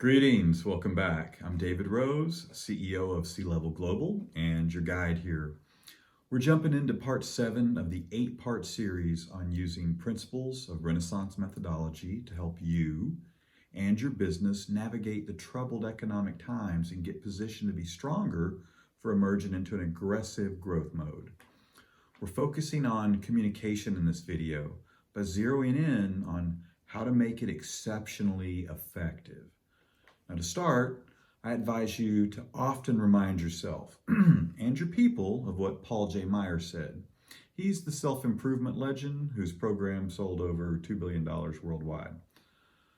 Greetings, welcome back. I'm David Rose, CEO of C-Level Global, and your guide here. We're jumping into part 7 of the 8-part series on using principles of Renaissance methodology to help you and your business navigate the troubled economic times and get positioned to be stronger for emerging into an aggressive growth mode. We're focusing on communication in this video by zeroing in on how to make it exceptionally effective. Now to start, I advise you to often remind yourself and your people of what Paul J. Meyer said. He's the self-improvement legend whose program sold over $2 billion worldwide.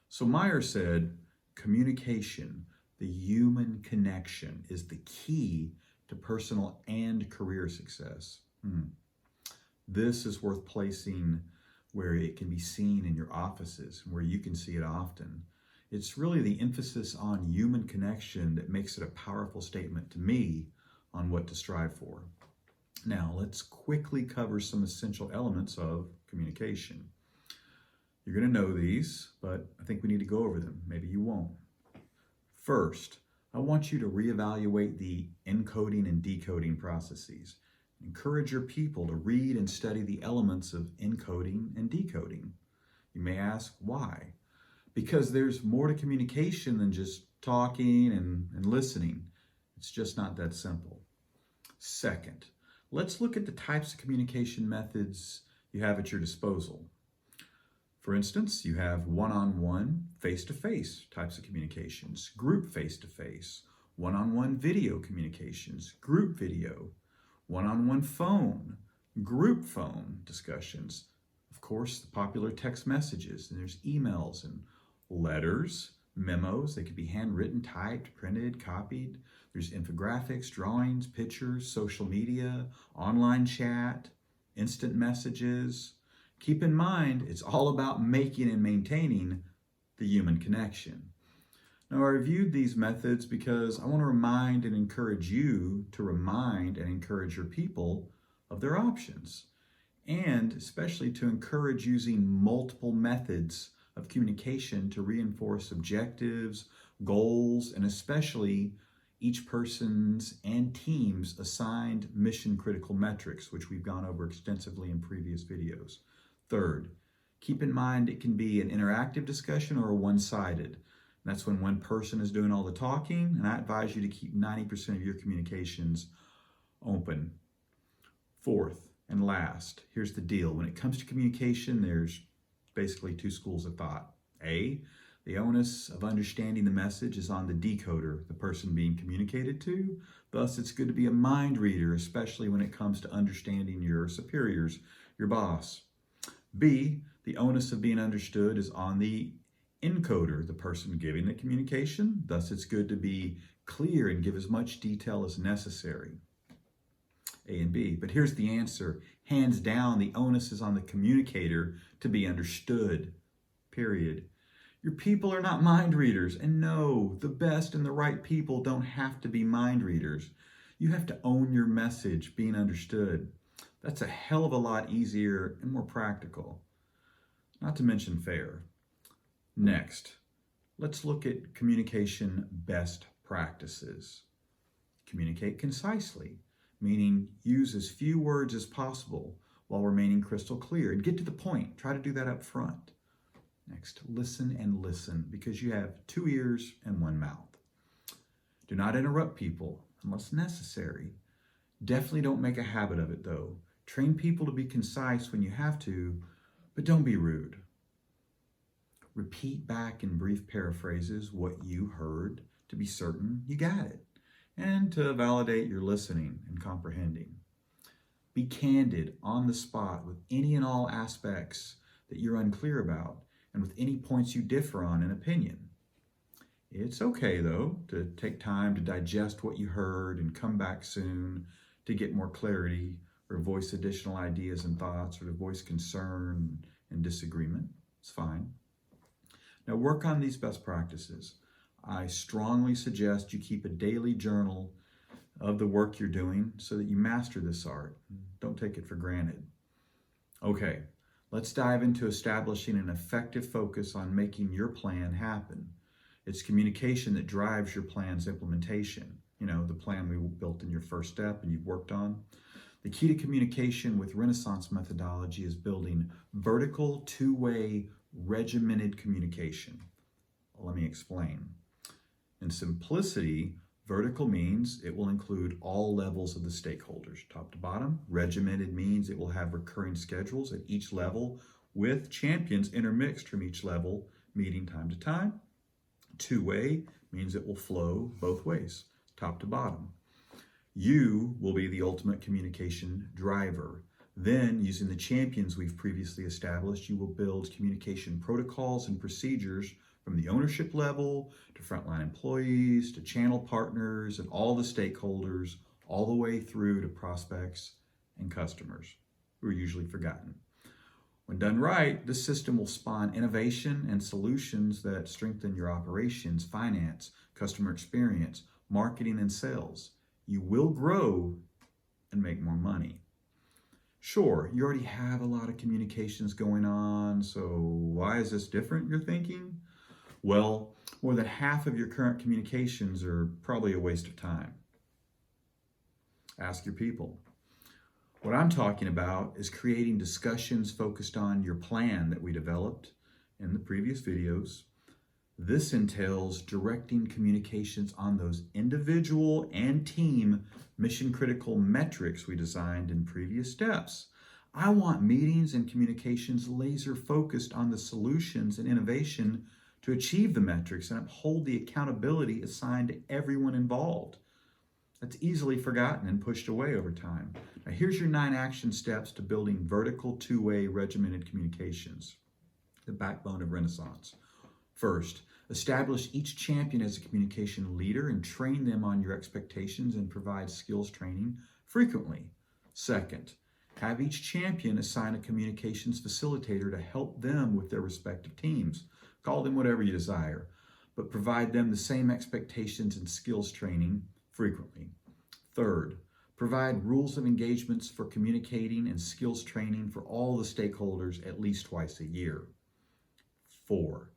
So Meyer said, communication, the human connection, is the key to personal and career success. This is worth placing where it can be seen in your offices, where you can see it often. It's really the emphasis on human connection that makes it a powerful statement to me on what to strive for. Now, let's quickly cover some essential elements of communication. You're going to know these, but I think we need to go over them. Maybe you won't. First, I want you to reevaluate the encoding and decoding processes. Encourage your people to read and study the elements of encoding and decoding. You may ask, why? Because there's more to communication than just talking and listening. It's just not that simple. Second, let's look at the types of communication methods you have at your disposal. For instance, you have one-on-one, face-to-face types of communications, group face-to-face, one-on-one video communications, group video, one-on-one phone, group phone discussions. Of course, the popular text messages, and there's emails and letters, memos. They could be handwritten, typed, printed, copied. There's infographics, drawings, pictures, social media, online chat, instant messages. Keep in mind, it's all about making and maintaining the human connection. Now, I reviewed these methods because I want to remind and encourage you to remind and encourage your people of their options, and especially to encourage using multiple methods of communication to reinforce objectives, goals, and especially each person's and team's assigned mission-critical metrics, which we've gone over extensively in previous videos. Third, keep in mind it can be an interactive discussion or a one-sided. That's when one person is doing all the talking, and I advise you to keep 90% of your communications open. Fourth and last, here's the deal. When it comes to communication, there's basically 2 schools of thought. A, the onus of understanding the message is on the decoder, the person being communicated to. Thus, it's good to be a mind reader, especially when it comes to understanding your superiors, your boss. B, the onus of being understood is on the encoder, the person giving the communication. Thus, it's good to be clear and give as much detail as necessary. A and B. But here's the answer. Hands down, the onus is on the communicator to be understood, period. Your people are not mind readers. And no, the best and the right people don't have to be mind readers. You have to own your message being understood. That's a hell of a lot easier and more practical. Not to mention fair. Next, let's look at communication best practices. Communicate concisely, meaning use as few words as possible while remaining crystal clear, and get to the point. Try to do that up front. Next, listen and listen, because you have 2 ears and 1 mouth. Do not interrupt people unless necessary. Definitely don't make a habit of it though. Train people to be concise when you have to, but don't be rude. Repeat back in brief paraphrases what you heard to be certain you got it, and to validate your listening and comprehending. Be candid on the spot with any and all aspects that you're unclear about and with any points you differ on in opinion. It's okay, though, to take time to digest what you heard and come back soon to get more clarity or voice additional ideas and thoughts or to voice concern and disagreement. It's fine. Now work on these best practices. I strongly suggest you keep a daily journal of the work you're doing so that you master this art. Don't take it for granted. Okay, let's dive into establishing an effective focus on making your plan happen. It's communication that drives your plan's implementation. You know, the plan we built in your first step and you've worked on. The key to communication with Renaissance methodology is building vertical, two-way, regimented communication. Let me explain. In simplicity, vertical means it will include all levels of the stakeholders, top to bottom. Regimented means it will have recurring schedules at each level with champions intermixed from each level, meeting time to time. Two-way means it will flow both ways, top to bottom. You will be the ultimate communication driver. Then, using the champions we've previously established, you will build communication protocols and procedures from the ownership level to frontline employees to channel partners and all the stakeholders, all the way through to prospects and customers who are usually forgotten. When done right, this system will spawn innovation and solutions that strengthen your operations, finance, customer experience, marketing, and sales. You will grow and make more money. Sure, you already have a lot of communications going on, so why is this different, you're thinking? Well, more than half of your current communications are probably a waste of time. Ask your people. What I'm talking about is creating discussions focused on your plan that we developed in the previous videos. This entails directing communications on those individual and team mission-critical metrics we designed in previous steps. I want meetings and communications laser-focused on the solutions and innovation to achieve the metrics and uphold the accountability assigned to everyone involved. That's easily forgotten and pushed away over time. Now, here's your 9 action steps to building vertical, two-way, regimented communications, the backbone of Renaissance. First, establish each champion as a communication leader and train them on your expectations and provide skills training frequently. Second, have each champion assign a communications facilitator to help them with their respective teams. Call them whatever you desire, but provide them the same expectations and skills training frequently. Third, provide rules of engagements for communicating and skills training for all the stakeholders at least twice a year. 4,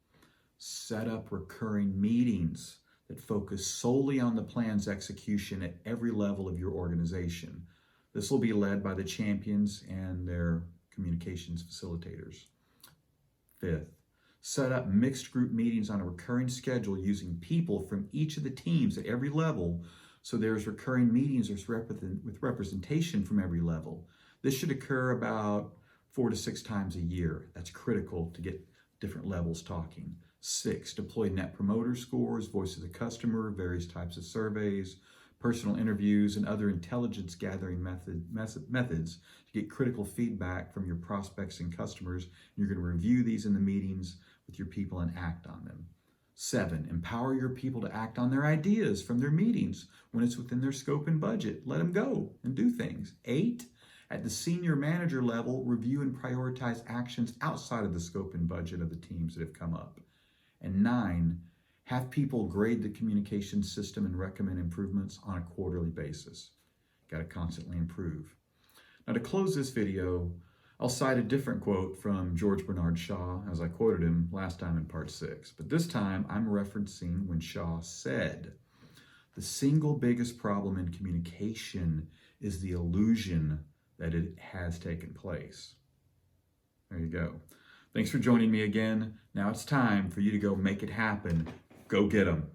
set up recurring meetings that focus solely on the plan's execution at every level of your organization. This will be led by the champions and their communications facilitators. 5th, set up mixed group meetings on a recurring schedule using people from each of the teams at every level, so there's recurring meetings with representation from every level. This should occur about 4 to 6 times a year. That's critical to get different levels talking. 6, deploy net promoter scores, voice of the customer, various types of surveys, personal interviews, and other intelligence gathering methods to get critical feedback from your prospects and customers. You're going to review these in the meetings with your people and act on them. 7, empower your people to act on their ideas from their meetings when it's within their scope and budget. Let them go and do things. 8, at the senior manager level, review and prioritize actions outside of the scope and budget of the teams that have come up. And 9, have people grade the communication system and recommend improvements on a quarterly basis. Got to constantly improve. Now, to close this video, I'll cite a different quote from George Bernard Shaw, as I quoted him last time in part 6. But this time, I'm referencing when Shaw said, "The single biggest problem in communication is the illusion that it has taken place." There you go. Thanks for joining me again. Now it's time for you to go make it happen. Go get them.